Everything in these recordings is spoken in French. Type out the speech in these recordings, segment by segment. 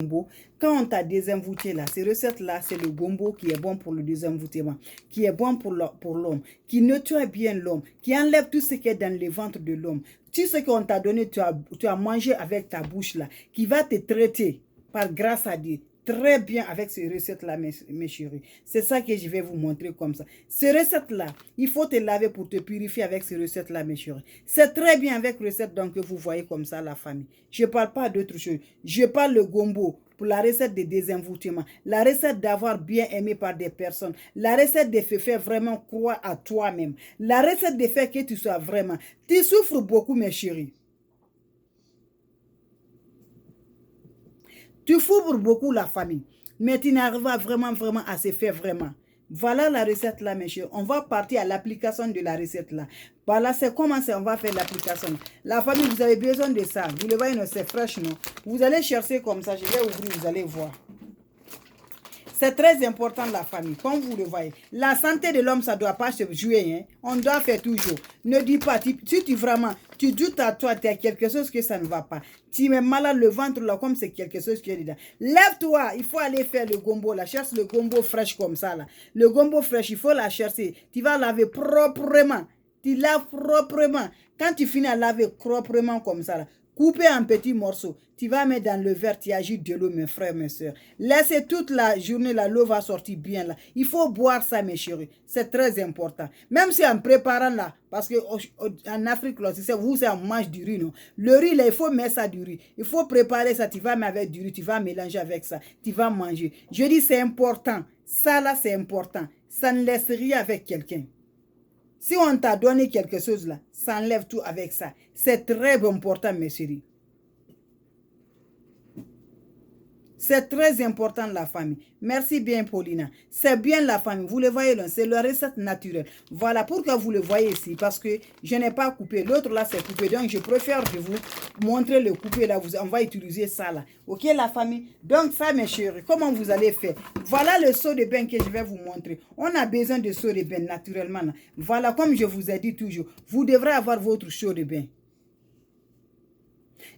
gombo. Quand on t'a désenvoûté là, ces recettes-là, c'est le gombo qui est bon pour le désenvoûtement, qui est bon pour l'homme, qui nettoie bien l'homme, qui enlève tout ce qui est dans le ventre de l'homme. Tout ce qu'on t'a donné, tu as mangé avec ta bouche là, qui va te traiter par grâce à Dieu. Très bien avec ces recettes-là, mes chéris. C'est ça que je vais vous montrer comme ça. Ces recettes-là, il faut te laver pour te purifier avec ces recettes-là, mes chéris. C'est très bien avec les recettes donc, que vous voyez comme ça, la famille. Je ne parle pas d'autre chose. Je parle le gombo pour la recette de désenvoûtement, la recette d'avoir bien aimé par des personnes, la recette de faire vraiment croire à toi-même, la recette de faire que tu sois vraiment. Tu souffres beaucoup, mes chéris. Tu souffres beaucoup la famille, mais tu n'arrives pas vraiment à se faire vraiment. Voilà la recette là, mes chers. On va partir à l'application de la recette là. Voilà, c'est comment on va faire l'application. La famille, vous avez besoin de ça. Vous le voyez, c'est fraîche, non? Vous allez chercher comme ça. Je vais ouvrir, vous allez voir. C'est très important la famille, comme vous le voyez. La santé de l'homme, ça ne doit pas se jouer. Hein? On doit faire toujours. Ne dis pas, si tu doutes à toi, tu as quelque chose que ça ne va pas. Tu mets malade le ventre là, comme c'est quelque chose qui est dedans. Lève-toi, il faut aller faire le gombo là. Cherche le gombo fraîche comme ça là. Le gombo fraîche, il faut la chercher. Tu vas laver proprement. Tu laves proprement. Quand tu finis à laver proprement comme ça là, coupez en petits morceaux. Tu vas mettre dans le verre, tu ajoutes de l'eau, mes frères, mes soeurs. Laissez toute la journée, l'eau va sortir bien là. Il faut boire ça, mes chéris. C'est très important. Même si en préparant là, parce qu'en Afrique, là, vous, on mange du riz, non? Le riz, là, il faut mettre ça du riz. Il faut préparer ça, tu vas mettre avec du riz, tu vas mélanger avec ça, tu vas manger. Je dis, c'est important. Ça, là, c'est important. Ça ne laisse rien avec quelqu'un. Si on t'a donné quelque chose là, ça enlève tout avec ça. C'est très important, mes chéris. C'est très important la famille. Merci bien, Paulina. C'est bien la famille. Vous le voyez là, c'est la recette naturelle. Voilà pourquoi vous le voyez ici. Parce que je n'ai pas coupé. L'autre là, c'est coupé. Donc, je préfère de vous montrer le coupé là. On va utiliser ça là. Ok, la famille? Donc, ça, mes chéris, comment vous allez faire? Voilà le seau de bain que je vais vous montrer. On a besoin de seau de bain naturellement. Là. Voilà, comme je vous ai dit toujours, vous devrez avoir votre seau de bain.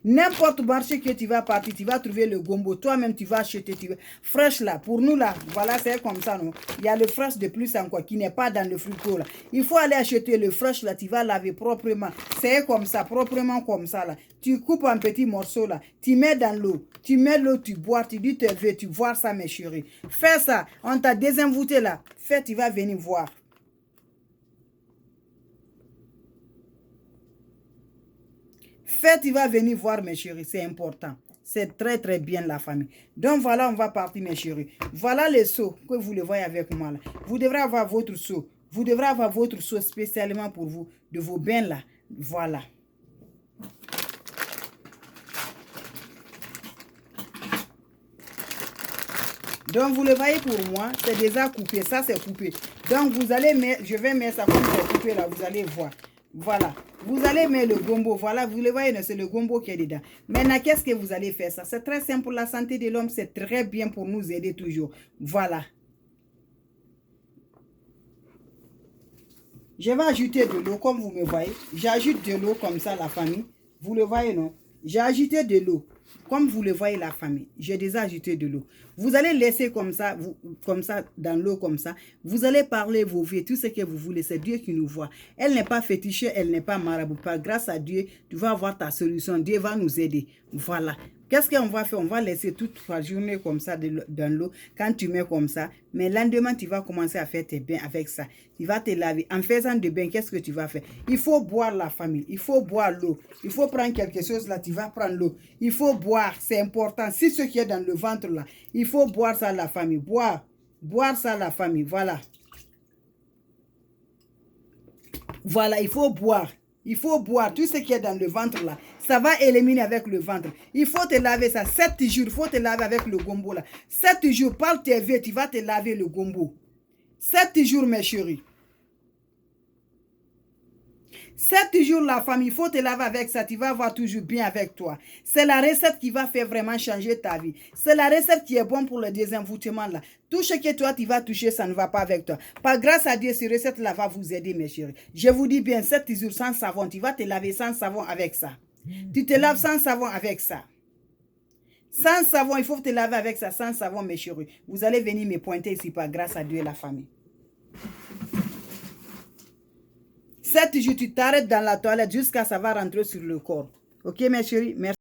N'importe marché que tu vas partir, tu vas trouver le gombo. Toi-même, tu vas acheter. Fraîche là. Pour nous là, voilà, c'est comme ça. Non? Il y a le fraîche de plus encore qui n'est pas dans le frigo là. Il faut aller acheter le fraîche là. Tu vas laver proprement. C'est comme ça, proprement comme ça là. Tu coupes en petits morceaux là. Tu mets dans l'eau. Tu mets l'eau, tu bois. Tu dis, tu veux, tu vois ça, mes chéris. Fais ça. On t'a désenvoûté là. Fais, tu vas venir voir. Faites, il va venir voir, mes chéris, c'est important. C'est très bien la famille. Donc voilà, on va partir, mes chéris. Voilà le seau que vous le voyez avec moi là. Vous devrez avoir votre seau. Vous devrez avoir votre seau spécialement pour vous, de vos bains là. Voilà. Donc vous le voyez pour moi, c'est déjà coupé. Ça c'est coupé. Donc vous allez mettre, je vais mettre ça comme c'est coupé là, vous allez voir. Voilà. Vous allez mettre le gombo. Voilà, vous le voyez, c'est le gombo qui est dedans. Maintenant, qu'est-ce que vous allez faire ça? C'est très simple pour la santé de l'homme. C'est très bien pour nous aider toujours. Voilà. Je vais ajouter de l'eau, comme vous me voyez. J'ajoute de l'eau comme ça, la famille. Vous le voyez, non? J'ai ajouté de l'eau. Comme vous le voyez, la famille, j'ai déjà ajouté de l'eau. Vous allez laisser comme ça, dans l'eau comme ça. Vous allez parler vos vies, tout ce que vous voulez. C'est Dieu qui nous voit. Elle n'est pas fétichée, elle n'est pas marabout. Grâce à Dieu, tu vas avoir ta solution. Dieu va nous aider. Voilà. Qu'est-ce qu'on va faire? On va laisser toute la journée comme ça dans l'eau. Quand tu mets comme ça, mais le lendemain, tu vas commencer à faire tes bains avec ça. Tu vas te laver. En faisant des bains, qu'est-ce que tu vas faire? Il faut boire la famille. Il faut boire l'eau. Il faut prendre quelque chose là, tu vas prendre l'eau. Il faut boire, c'est important. Si ce qui est dans le ventre là, il faut boire ça la famille. Boire. Boire ça la famille. Voilà. Voilà, il faut boire. Il faut boire tout ce qui est dans le ventre là. Ça va éliminer avec le ventre. Il faut te laver ça. 7 jours, il faut te laver avec le gombo là. 7 jours, par tes vieux, tu vas te laver le gombo. 7 jours, mes chéris. 7 jours, la famille, il faut te laver avec ça. Tu vas avoir toujours bien avec toi. C'est la recette qui va faire vraiment changer ta vie. C'est la recette qui est bonne pour le désenvoûtement là. Tout ce que toi, tu vas toucher, ça ne va pas avec toi. Par grâce à Dieu, cette recette-là va vous aider, mes chéris. Je vous dis bien, 7 jours sans savon, tu vas te laver sans savon avec ça. Tu te laves sans savon avec ça. Sans savon, il faut te laver avec ça, sans savon, mes chéris. Vous allez venir me pointer ici, par grâce à Dieu et la famille. 7 jours, tu t'arrêtes dans la toilette jusqu'à ça va rentrer sur le corps. Ok, mes chéris? Merci.